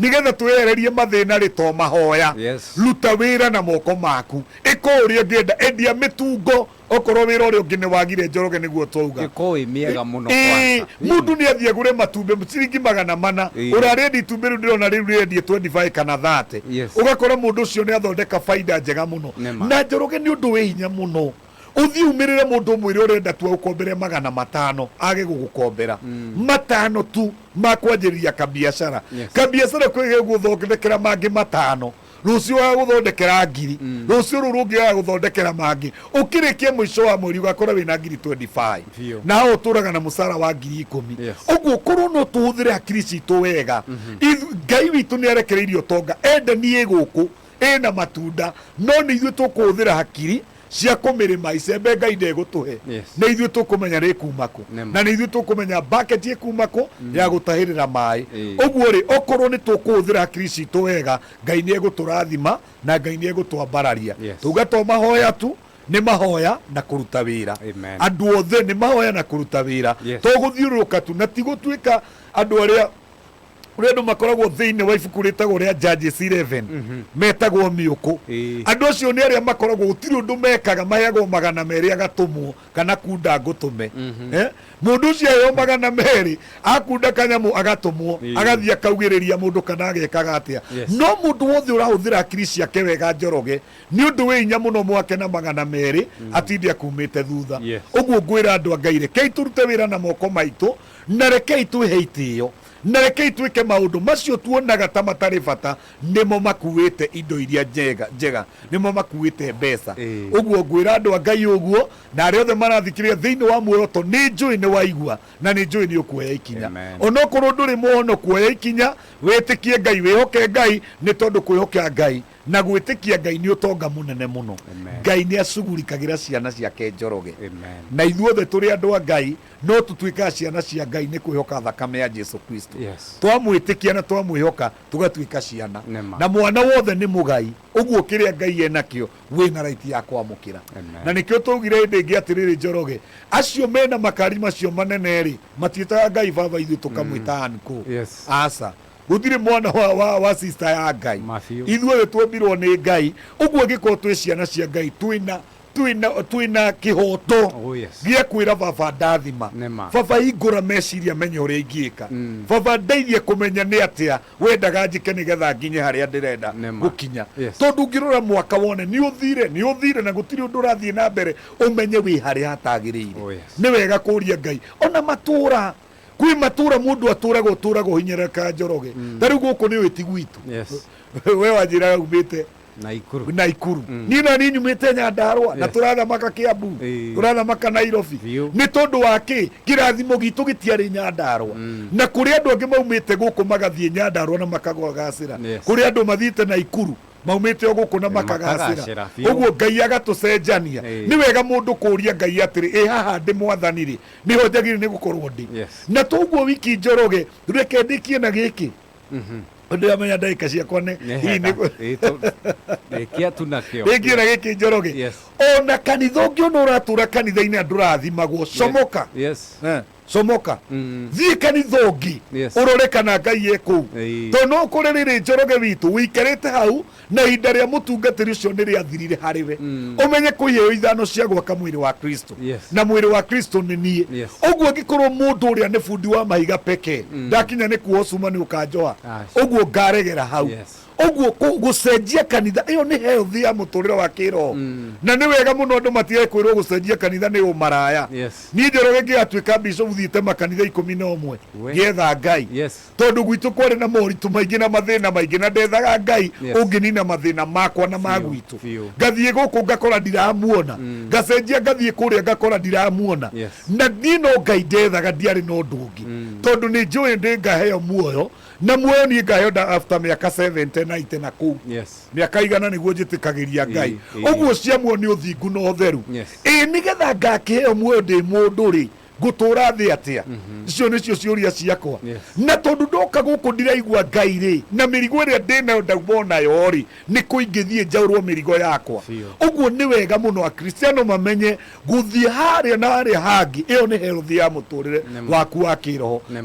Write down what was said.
nigetha twererie mathina ri to mahoya ruta wira na moko maku ikuria ngenda endia mitungo okorwo wira uri ungi ni wagire Njoroge niguo twauga ikoi miega muno kwanza mundu ni athie gure matumbe ciringi 400 urarendi itumbe ru ndirona riu riendie 25 kana 30 ugakora mundu ucio ni athondeka faida njega muno na Njoroge ni undu wi hinya muno uthi umirire mundu mwire urenda tu ukombere 500 age gugukombera 5 tu makwanjiriria kabiashara kabiashara kwege guthondekera mangi 5 rucio wa guthondekera 1000 rucio rurungi wa guthondekera mangi ukirikie mwisho wa mweri ugakora wina 25 na uturaga na musara wa 10,000 uguo korwo no tuhuthire akiri citu wega Ngai witu ni arekereirio tonga ende nie guku ena matunda no ni ithu tukuhuthira hakiri cia kumirima icembe Ngai ndegutuhe na ithuĩ tukumenya ri kumako na ni ithuĩ tukumenya bucket ikumako ya gutahirira mai uguo ri okorwo ni tukuhuthira hakiri citu wega Ngai ni eguturathima na Ngai ni egutwambararia tuga to mahoya tu ni mahoya na kuruta wira andu othe ni mahoya na kuruta wira tuguthiuruka tu na tigutwika andu aria andu makoragwo thiini wa ibuku ritagwo ria Judges 11 metagwo miuku andu acio ni aria makoragwo gutiri undu mekaga maheagwo 200 agatumwo kana kunda ngutume mundu ucio ayo 200 akunda kanyamu agatumwo agathia akaugiriria mundu kana agekaga atia no mundu wothe urahuthira akiri ciake wega Njoroge ni undu wi hinya muno mwake na 200 atindi akumite thutha uguo ngwira andu a Ngai rekei turute wira na moko maitu na rekei tuhe itio na rekei twike maundu macio tuonaga ta matari bata nimo makuite indo iria njega nimo makuite mbeca uguo ngwira andu a Ngai uguo na aria othe marathikiria thiini wa muoroto ni njui ni waigua na ni njui ni ukuoya ikinya onokorwo nduri muono kuoya ikinya witikie Ngai wihoke Ngai ni tondu kwihokea Ngai na gwitikia Ngai ni utonga munene muno Ngai ni acugurikagira ciana ciake Njoroge na ithuothe turi andu a Ngai no tutwika ciana cia Ngai ni kwihoka thakame ya Jesu Kristo twamwitikia na twamwihoka tugatwika ciana na mwana wothe ni mugai uguo kiria Ngai enakio wina right ya kwamukira na nikio tugire ndingi atiriri Njoroge acio mena makari macio manene ri matietaga Ngai baba ithu tukamwita anku asa gutire mwana wa sister ya Ngai ithuothe twombirwo ni Ngai uguo giko twi ciana cia Ngai twina kihoto gia kwira baba ndathima baba ingura meciria menye uria ingiika baba ndeithie kumenya ni atia wendaga njike nigetha nginye haria ndirenda gukinya tondu ngirora mwaka wone ni uthire na gutiri undu urathie na mbere umenye wi haria hatagiriire ni wega kuria Ngai ona matura kwi matura mundu aturagwo hinyereka Njoroge tariu guku ni witi gwitu we wanjira umite Naikuru nina ni nyumite Nyandarua na turathamaka Kiambu turathamaka Nairobi ni tondu waki kirathimo gitu gitiari Nyandarua na kuri andu angi maumite guku magathie Nyandarua na makagwa gacira kuri andu mathite Naikuru maumite guku na makagacira uguo Ngai agatucenjania ni wega mundu kuria Ngai atiri haha ndi mwathani ri niho njagire ni gukorwo ndi na toguo wiki Njoroge reke ndikie na giki ndio amenya ndaika ciakwa ni rekia tunakio rekia na giki Njoroge ona kanitha ungiona uratura kanitha-ini andu rathimagwo comoka comoka thii kanitha ungi urore kana Ngai eku to no kuri riri Njoroge witu wikarite hau na ihinda ria mutungatiri ucio ni riathirire hariwe umenye kuiheo ithano cia gwaka mwiri wa Kristo na mwiri wa Kristo ni nie uguo ngikorwo mundu uria ni bundi wa mahiga peke ndakinya ni kuocuma ni ukanjoa uguo ngaregera hau uguo gucenjia kanitha iyo ni health ya muturire wa kiroho na ni wega muno andu matige kwirwo gucenjia kanitha ni umaraya ni Njoroge ngiatuika bishop thiite makanitha 11 getha Ngai tondu gwitu kwari na moritu maingi na mathina maingi na ndethaga Ngai unginina mathina makwa na magwitu ngathie guku ngakora ndiramuona ngacenjia ngathie kuria ngakora ndiramuona na nino Ngai ndethaga ndiari no ndungi tondu ni njui ndi ngaheo muoyo na muoyo ni ngaheo after miaka 70 na ite na ku miaka igana niguo njitikagiria Ngai uguo ciamuo ni uthingu no theru nigetha ngakiheo muoyo ndi mundu ri gutura thi atia icio nicio ciuria ciakwa na tondu ndoka guku ndiraigua Ngai ri na mirigo iria ndina ndaumona yo ri ni kuingithie njaurwo mirigo yakwa uguo ni wega muno akristiano mamenye guthie haria na haria hangi iyo ni health ya muturire waku wa kiroho